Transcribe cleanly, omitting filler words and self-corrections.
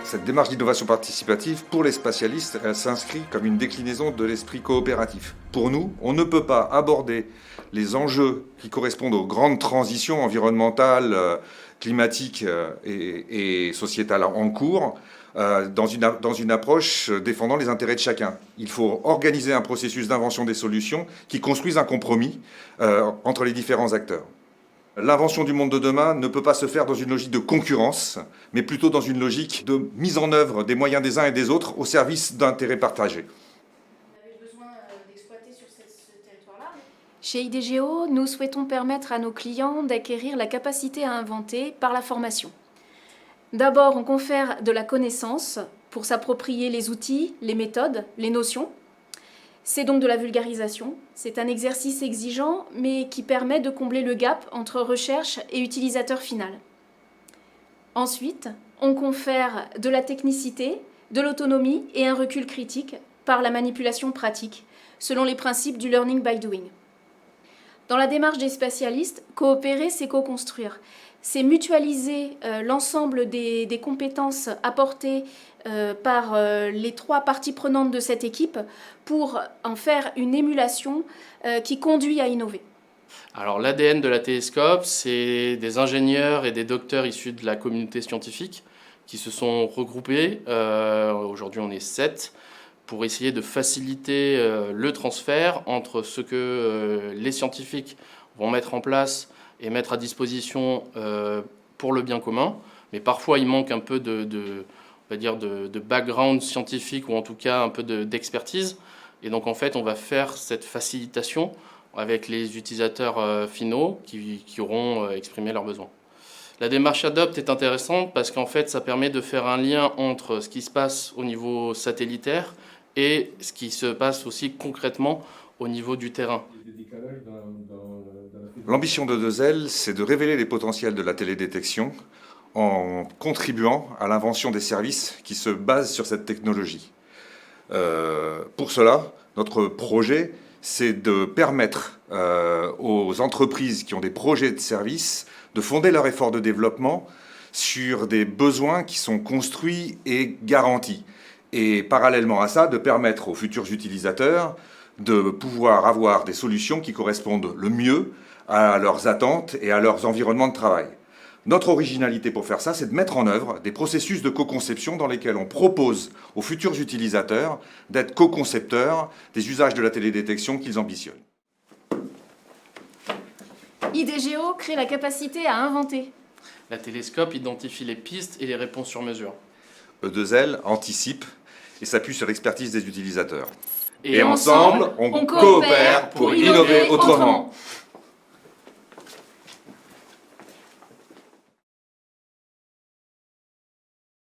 Cette démarche d'innovation participative, pour les spatialistes, elle s'inscrit comme une déclinaison de l'esprit coopératif. Pour nous, on ne peut pas aborder les enjeux qui correspondent aux grandes transitions environnementales, climatiques et sociétales en cours dans une approche défendant les intérêts de chacun. Il faut organiser un processus d'invention des solutions qui construisent un compromis entre les différents acteurs. L'invention du monde de demain ne peut pas se faire dans une logique de concurrence, mais plutôt dans une logique de mise en œuvre des moyens des uns et des autres au service d'intérêts partagés. Chez IDGO, nous souhaitons permettre à nos clients d'acquérir la capacité à inventer par la formation. D'abord, on confère de la connaissance pour s'approprier les outils, les méthodes, les notions. C'est donc de la vulgarisation. C'est un exercice exigeant, mais qui permet de combler le gap entre recherche et utilisateur final. Ensuite, on confère de la technicité, de l'autonomie et un recul critique par la manipulation pratique, selon les principes du learning by doing. Dans la démarche des spatialistes, coopérer, c'est co-construire. C'est mutualiser l'ensemble des compétences apportées par les trois parties prenantes de cette équipe pour en faire une émulation qui conduit à innover. Alors l'ADN de la Télescope, c'est des ingénieurs et des docteurs issus de la communauté scientifique qui se sont regroupés, aujourd'hui on est 7, pour essayer de faciliter le transfert entre ce que les scientifiques vont mettre en place et mettre à disposition pour le bien commun. Mais parfois, il manque un peu de background scientifique ou en tout cas un peu d'expertise. Et donc, en fait, on va faire cette facilitation avec les utilisateurs finaux qui auront exprimé leurs besoins. La démarche Adopt est intéressante parce qu'en fait, ça permet de faire un lien entre ce qui se passe au niveau satellitaire et ce qui se passe aussi concrètement au niveau du terrain. L'ambition de 2L, c'est de révéler les potentiels de la télédétection en contribuant à l'invention des services qui se basent sur cette technologie. Pour cela, notre projet, c'est de permettre aux entreprises qui ont des projets de services de fonder leur effort de développement sur des besoins qui sont construits et garantis. Et parallèlement à ça, de permettre aux futurs utilisateurs de pouvoir avoir des solutions qui correspondent le mieux à leurs attentes et à leurs environnements de travail. Notre originalité pour faire ça, c'est de mettre en œuvre des processus de co-conception dans lesquels on propose aux futurs utilisateurs d'être co-concepteurs des usages de la télédétection qu'ils ambitionnent. IDGO crée la capacité à inventer. La Télescope identifie les pistes et les réponses sur mesure. E2L anticipe et s'appuie sur l'expertise des utilisateurs. Et ensemble, on coopère pour innover autrement.